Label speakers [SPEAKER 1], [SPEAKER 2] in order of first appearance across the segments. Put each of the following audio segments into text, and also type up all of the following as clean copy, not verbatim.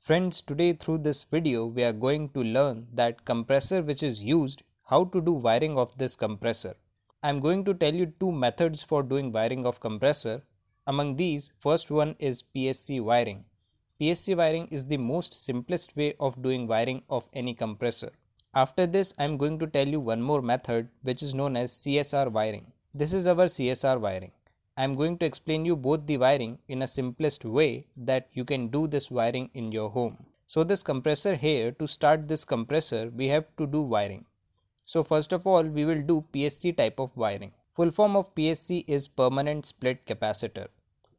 [SPEAKER 1] Friends, today through this video we are going to learn that compressor which is used, how to do wiring of this compressor. I am going to tell you two methods for doing wiring of compressor. Among these, first one is PSC wiring. PSC wiring is the most simplest way of doing wiring of any compressor. After this, I am going to tell you one more method which is known as CSR wiring. This is our CSR wiring. I am going to explain you both the wiring in a simplest way that you can do this wiring in your home. So this compressor here, to start this compressor, we have to do wiring. So first of all, we will do PSC type of wiring. Full form of PSC is permanent split capacitor.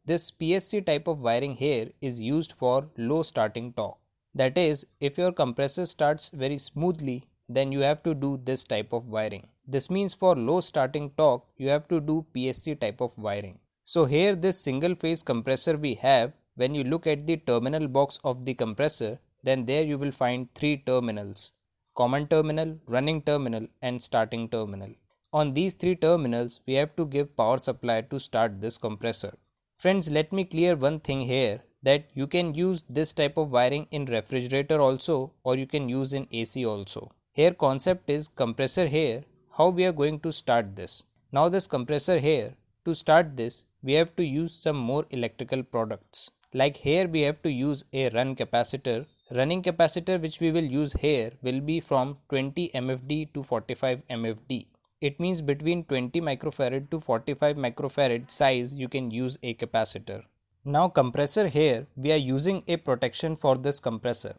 [SPEAKER 1] This PSC type of wiring here is used for low starting torque. That is, if your compressor starts very smoothly, then you have to do this type of wiring. This means for low starting torque, you have to do PSC type of wiring. So here this single phase compressor we have, when you look at the terminal box of the compressor, then there you will find three terminals: common terminal, running terminal and starting terminal. On these three terminals, we have to give power supply to start this compressor. Friends, let me clear one thing here, that you can use this type of wiring in refrigerator also, or you can use in AC also. Here concept is compressor here, how we are going to start this. Now this compressor here, to start this, we have to use some more electrical products. Like here we have to use a run capacitor. Running capacitor which we will use here will be from 20 MFD to 45 MFD. It means between 20 microfarad to 45 microfarad size you can use a capacitor. Now compressor here, we are using a protection for this compressor.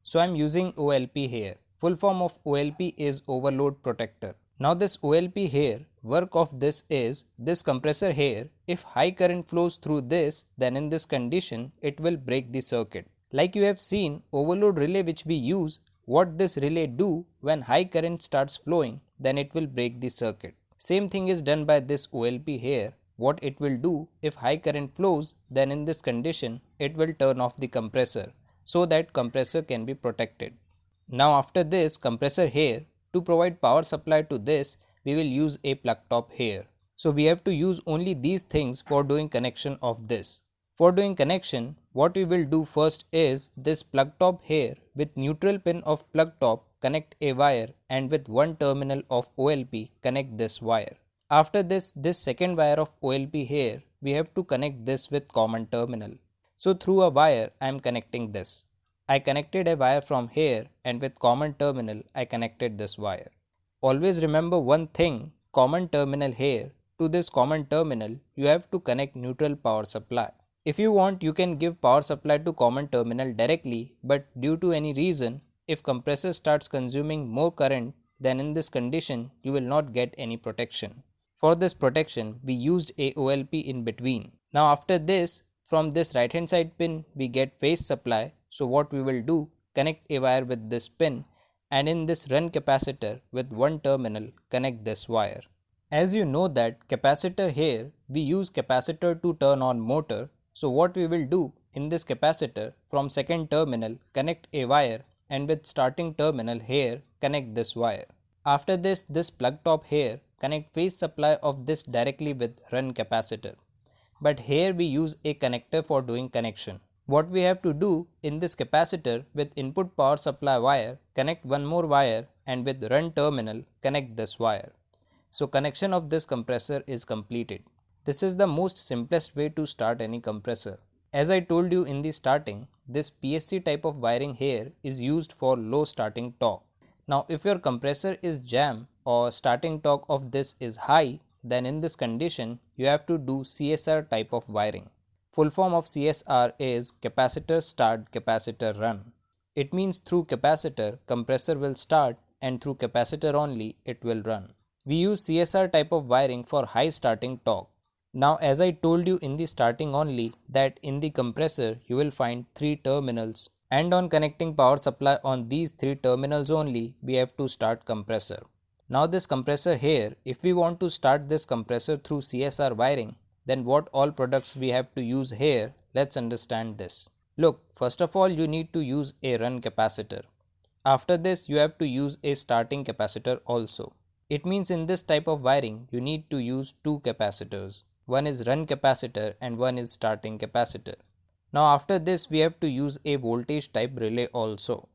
[SPEAKER 1] So I am using OLP here. Full form of OLP is overload protector. Now this OLP here, work of this is, this compressor here, if high current flows through this, then in this condition it will break the circuit. Like you have seen overload relay which we use, what this relay do, when high current starts flowing, then it will break the circuit. Same thing is done by this OLP here. What it will do, if high current flows, then in this condition it will turn off the compressor so that compressor can be protected. Now after this compressor here, to provide power supply to this, we will use a plug top here. So we have to use only these things for doing connection of this. For doing connection, what we will do first is this plug top here, with neutral pin of plug top connect a wire, and with one terminal of OLP connect this wire. After this second wire of OLP here, we have to connect this with common terminal. So through a wire I am connecting this. I connected a wire from here, and with common terminal I connected this wire. Always remember one thing, common terminal here, to this common terminal you have to connect neutral power supply. If you want, you can give power supply to common terminal directly, but due to any reason, if compressor starts consuming more current, then in this condition you will not get any protection. For this protection, we used a OLP in between. Now after this, from this right hand side pin we get phase supply. So what we will do, connect a wire with this pin, and in this run capacitor with one terminal connect this wire. As you know that capacitor here, we use capacitor to turn on motor. So what we will do, in this capacitor from second terminal connect a wire, and with starting terminal here connect this wire. After this plug top here connect phase supply of this directly with run capacitor. But here we use a connector for doing connection. What we have to do, in this capacitor with input power supply wire connect one more wire, and with run terminal connect this wire. So connection of this compressor is completed. This is the most simplest way to start any compressor. As I told you in the starting, this PSC type of wiring here is used for low starting torque. Now if your compressor is jam or starting torque of this is high, then in this condition you have to do CSR type of wiring. Full form of CSR is capacitor start, capacitor run. It means through capacitor, compressor will start, and through capacitor only it will run. We use CSR type of wiring for high starting torque. Now as I told you in the starting only, that in the compressor you will find three terminals, and on connecting power supply on these three terminals only we have to start compressor. Now this compressor here, if we want to start this compressor through CSR wiring, then what all products we have to use here, let's understand this. Look, first of all you need to use a run capacitor. After this you have to use a starting capacitor also. It means in this type of wiring you need to use two capacitors. One is run capacitor and one is starting capacitor. Now after this we have to use a voltage type relay also.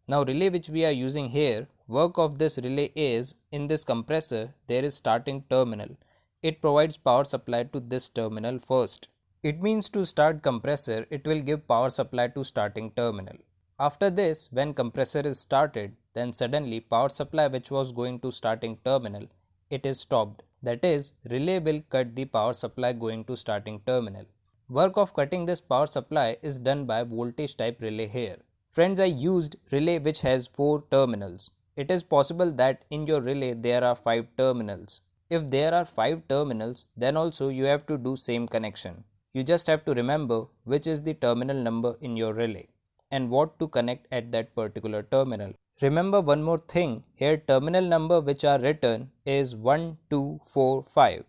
[SPEAKER 1] Now relay which we are using here, work of this relay is, in this compressor there is starting terminal. It provides power supply to this terminal first. It means to start compressor, it will give power supply to starting terminal. After this, when compressor is started, then suddenly power supply which was going to starting terminal, it is stopped. That is, relay will cut the power supply going to starting terminal. Work of cutting this power supply is done by voltage type relay here. Friends, I used relay which has 4 terminals. It is possible that in your relay there are 5 terminals. If there are 5 terminals, then also you have to do same connection. You just have to remember which is the terminal number in your relay and what to connect at that particular terminal. Remember one more thing, here terminal number which are written is 1, 2, 4, 5.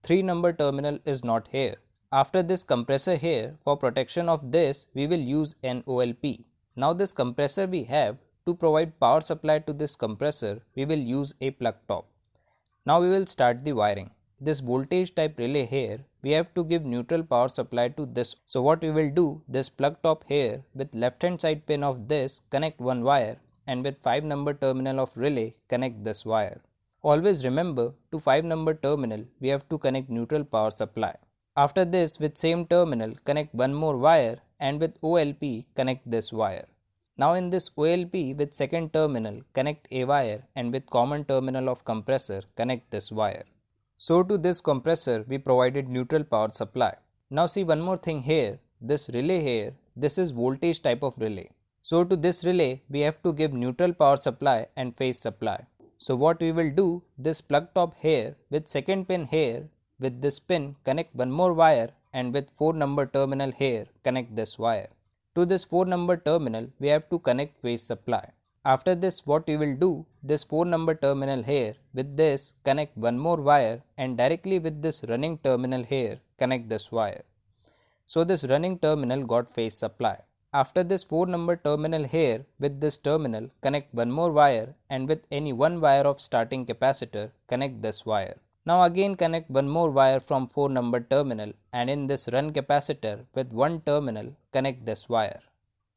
[SPEAKER 1] 3 number terminal is not here. After this compressor here, for protection of this, we will use an OLP. Now this compressor we have, to provide power supply to this compressor, we will use a plug top. Now we will start the wiring. This voltage type relay here, we have to give neutral power supply to this. So what we will do, this plug top here with left hand side pin of this connect one wire and with 5 number terminal of relay connect this wire. Always remember to 5 number terminal we have to connect neutral power supply. After this with same terminal connect one more wire and with OLP connect this wire. Now in this OLP with second terminal connect a wire and with common terminal of compressor connect this wire. So to this compressor we provided neutral power supply. Now see one more thing here, this relay here, this is voltage type of relay. So to this relay we have to give neutral power supply and phase supply. So what we will do, this plug top here with second pin here, with this pin connect one more wire and with 4 number terminal here connect this wire. To this 4 number terminal we have to connect phase supply. After this what we will do, this 4 number terminal here with this connect one more wire and directly with this running terminal here connect this wire. So this running terminal got phase supply. After this 4 number terminal here with this terminal connect one more wire and with any one wire of starting capacitor connect this wire. Now again connect one more wire from 4 number terminal and in this run capacitor with one terminal connect this wire.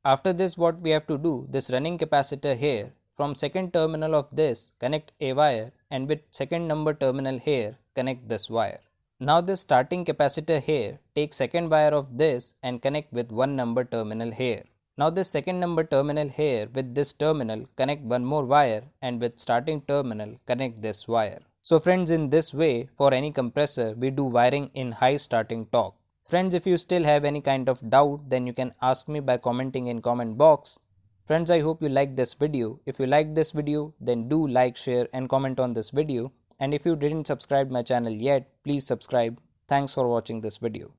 [SPEAKER 1] After this what we have to do, this running capacitor here from second terminal of this connect a wire and with second number terminal here connect this wire. Now this starting capacitor here take second wire of this and connect with one number terminal here. Now this second number terminal here with this terminal connect one more wire and with starting terminal connect this wire. So friends, in this way for any compressor we do wiring in high starting torque. Friends, if you still have any kind of doubt then you can ask me by commenting in comment box. Friends, I hope you liked this video. If you liked this video then do like, share and comment on this video. And if you didn't subscribe my channel yet, please subscribe. Thanks for watching this video.